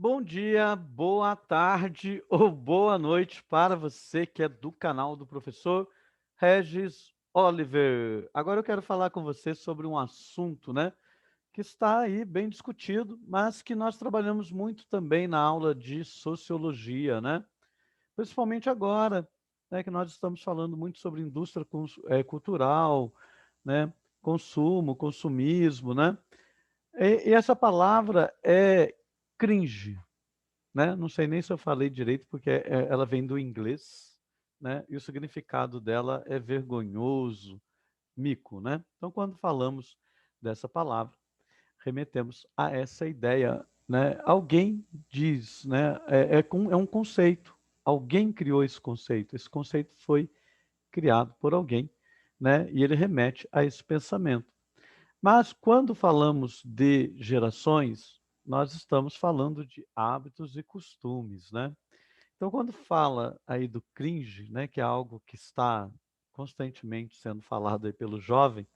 Bom dia, boa tarde ou boa noite para você que é do canal do professor Regis Oliver. Agora eu quero falar com você sobre um assunto, né, que está aí bem discutido, mas que nós trabalhamos muito também na aula de sociologia, né? Principalmente agora, né, que nós estamos falando muito sobre indústria cultural, né, consumo, consumismo, né? E essa palavra é cringe, né? Não sei nem se eu falei direito, porque ela vem do inglês, né? E o significado dela é vergonhoso, mico, né? Então, quando falamos dessa palavra, remetemos a essa ideia, né? Alguém diz, né? É um conceito. Alguém criou esse conceito. Esse conceito foi criado por alguém, né? E ele remete a esse pensamento. Mas quando falamos de gerações, nós estamos falando de hábitos e costumes, né? Então, quando fala aí do cringe, né, que é algo que está constantemente sendo falado aí pelo jovem,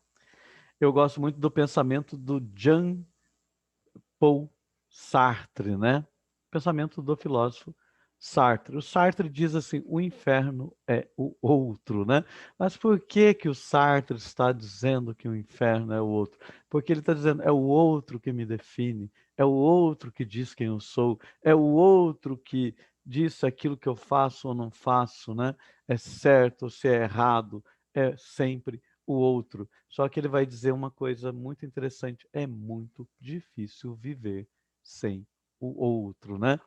eu gosto muito do pensamento do Jean-Paul Sartre, né? Pensamento do filósofo Sartre. O Sartre diz assim: o inferno é o outro, né? Mas por que que o Sartre está dizendo que o inferno é o outro? Porque ele está dizendo: é o outro que me define, é o outro que diz quem eu sou, é o outro que diz se aquilo que eu faço ou não faço, né? É certo ou se é errado, é sempre o outro. Só que ele vai dizer uma coisa muito interessante: é muito difícil viver sem o outro, né?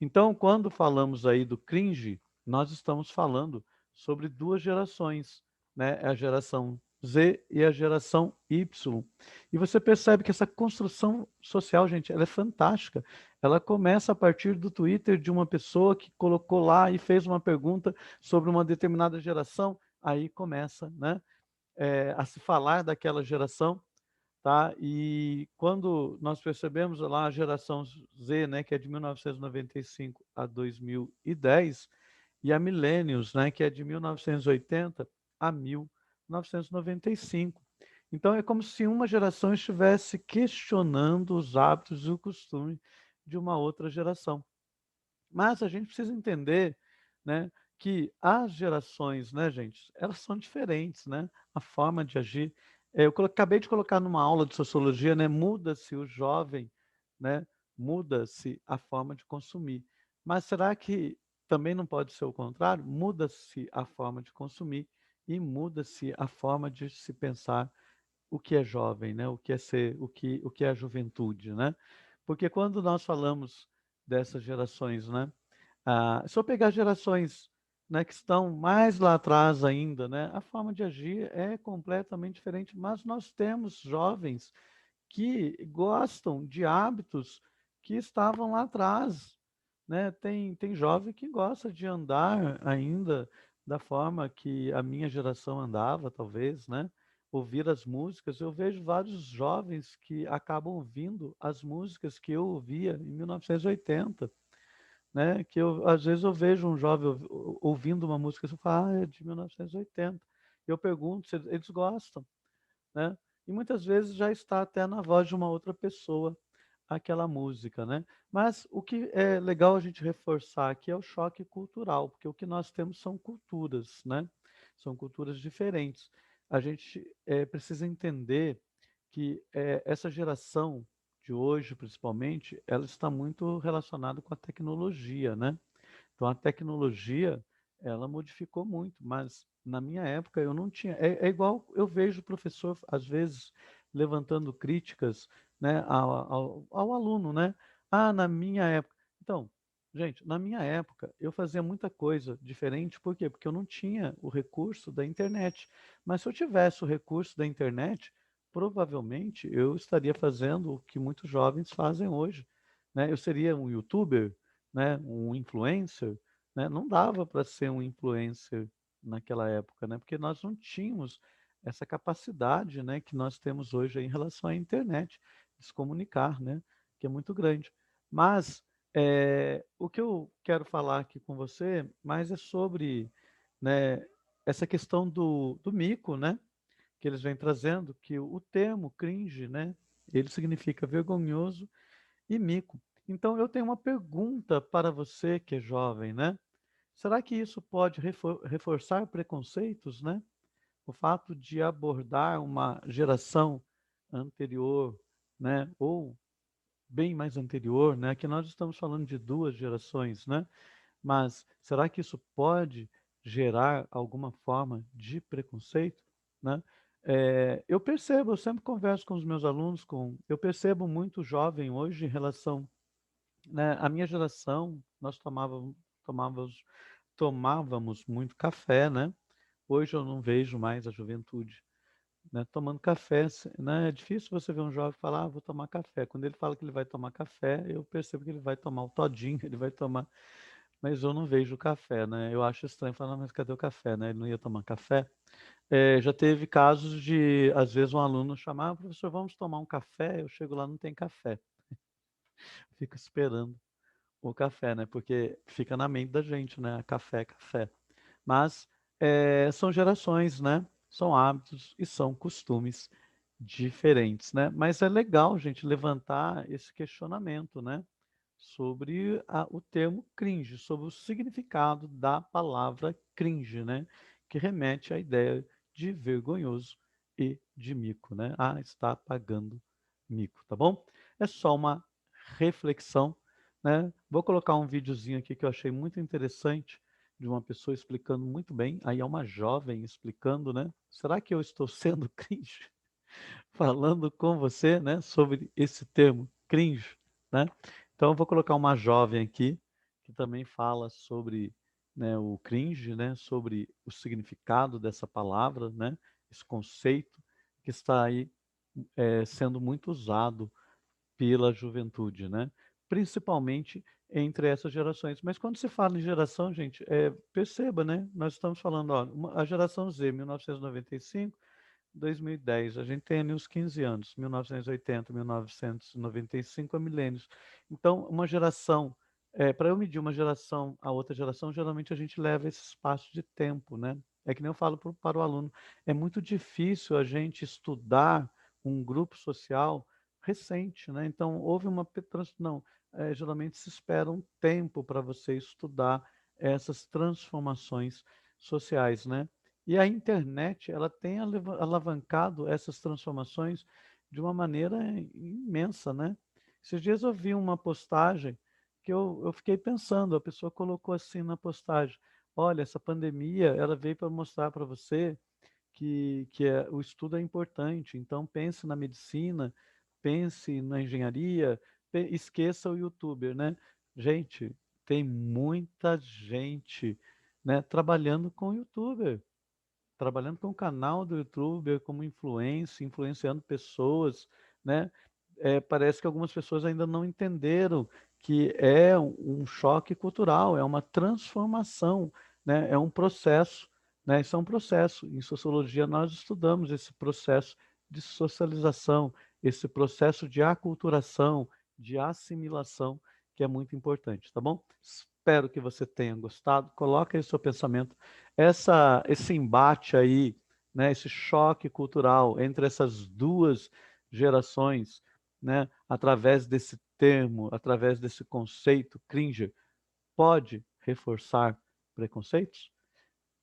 Então, quando falamos aí do cringe, nós estamos falando sobre duas gerações, né? É a geração Z e a geração Y. E você percebe que essa construção social, gente, ela é fantástica. Ela começa a partir do Twitter de uma pessoa que colocou lá e fez uma pergunta sobre uma determinada geração. Aí começa, né, a se falar daquela geração, tá? E quando nós percebemos lá a geração Z, né, que é de 1995 a 2010, e a Millennials, né, que é de 1980 a 1995. Então é como se uma geração estivesse questionando os hábitos e o costume de uma outra geração. Mas a gente precisa entender, né, que as gerações, né, gente, elas são diferentes, né? A forma de agir. Acabei de colocar numa aula de sociologia, né? Muda-se o jovem, né? Muda-se a forma de consumir. Mas será que também não pode ser o contrário? Muda-se a forma de consumir e muda-se a forma de se pensar o que é jovem, né? O que é ser, o que é a juventude, né? Porque quando nós falamos dessas gerações, né? Se eu pegar gerações, né, que estão mais lá atrás ainda, né, a forma de agir é completamente diferente. Mas nós temos jovens que gostam de hábitos que estavam lá atrás, né? Tem jovem que gosta de andar ainda da forma que a minha geração andava, talvez, né? Ouvir as músicas. Eu vejo vários jovens que acabam ouvindo as músicas que eu ouvia em 1980, né? Que eu, às vezes eu vejo um jovem ouvindo uma música e eu falo, é de 1980. Eu pergunto se eles gostam, né? E muitas vezes já está até na voz de uma outra pessoa aquela música, né? Mas o que é legal a gente reforçar aqui é o choque cultural, porque o que nós temos são culturas, né? São culturas diferentes. A gente precisa entender que essa geração de hoje, principalmente, ela está muito relacionada com a tecnologia, né? Então a tecnologia, ela modificou muito, mas na minha época eu não tinha. É igual eu vejo o professor, às vezes, levantando críticas, né, ao aluno, né? Ah, na minha época. Então, gente, na minha época eu fazia muita coisa diferente, por quê? Porque eu não tinha o recurso da internet. Mas se eu tivesse o recurso da internet, provavelmente eu estaria fazendo o que muitos jovens fazem hoje, né? Eu seria um youtuber, né, um influencer, né? Não dava para ser um influencer naquela época, né? Porque nós não tínhamos essa capacidade, né, que nós temos hoje em relação à internet, de se comunicar, né, que é muito grande. Mas o que eu quero falar aqui com você mais é sobre, né, essa questão do mico, né, que eles vêm trazendo, que o termo cringe, né, ele significa vergonhoso e mico. Então eu tenho uma pergunta para você que é jovem, né? Será que isso pode reforçar preconceitos, né? O fato de abordar uma geração anterior, né? Ou bem mais anterior, né? Que nós estamos falando de duas gerações, né? Mas será que isso pode gerar alguma forma de preconceito, né? Eu percebo, eu sempre converso com os meus alunos, eu percebo muito jovem hoje em relação, né? A minha geração, nós tomávamos, tomávamos muito café, né? Hoje eu não vejo mais a juventude, né, tomando café, né? É difícil você ver um jovem falar, vou tomar café. Quando ele fala que ele vai tomar café, eu percebo que ele vai tomar o todinho, ele vai tomar, mas eu não vejo o café, né? Eu acho estranho falar, mas cadê o café, né? Ele não ia tomar café. Já teve casos de, às vezes, um aluno chamar, professor, vamos tomar um café? Eu chego lá, não tem café. Fico esperando o café, né? Porque fica na mente da gente, né? Café, café. Mas são gerações, né? São hábitos e são costumes diferentes, né? Mas é legal, gente, levantar esse questionamento, né? Sobre o termo cringe, sobre o significado da palavra cringe, né? Que remete à ideia de vergonhoso e de mico, né? Ah, está pagando mico, tá bom? É só uma reflexão, né? Vou colocar um videozinho aqui que eu achei muito interessante de uma pessoa explicando muito bem. Aí é uma jovem explicando, né? Será que eu estou sendo cringe? Falando com você, né, sobre esse termo cringe, né? Então eu vou colocar uma jovem aqui que também fala sobre, né, o cringe, né, sobre o significado dessa palavra, né, esse conceito que está aí sendo muito usado pela juventude, né? Principalmente entre essas gerações. Mas quando se fala em geração, gente, perceba, né? Nós estamos falando, ó, a geração Z, 1995, 2010, a gente tem ali uns 15 anos, 1980, 1995 a milênios. Então, uma geração, para eu medir uma geração a outra geração, geralmente a gente leva esse espaço de tempo, né? É que nem eu falo para o aluno, é muito difícil a gente estudar um grupo social recente, né? Então, houve uma não, geralmente se espera um tempo para você estudar essas transformações sociais, né? E a internet, ela tem alavancado essas transformações de uma maneira imensa, né? Esses dias eu vi uma postagem que eu fiquei pensando, a pessoa colocou assim na postagem, olha, essa pandemia, ela veio para mostrar para você que o estudo é importante, então pense na medicina, pense na engenharia, esqueça o youtuber, né? Gente, tem muita gente, né, trabalhando com youtuber, trabalhando com o canal do YouTube, como influência, influenciando pessoas, né? Parece que algumas pessoas ainda não entenderam que é um choque cultural, é uma transformação, né? É um processo, né? Isso é um processo. Em sociologia nós estudamos esse processo de socialização, esse processo de aculturação, de assimilação, que é muito importante, tá bom? Espero que você tenha gostado. Coloque aí o seu pensamento esse embate aí, né, esse choque cultural entre essas duas gerações, né, através desse termo, através desse conceito cringe, pode reforçar preconceitos?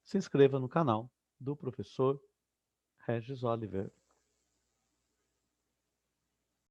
Se inscreva no canal do professor Regis Oliver.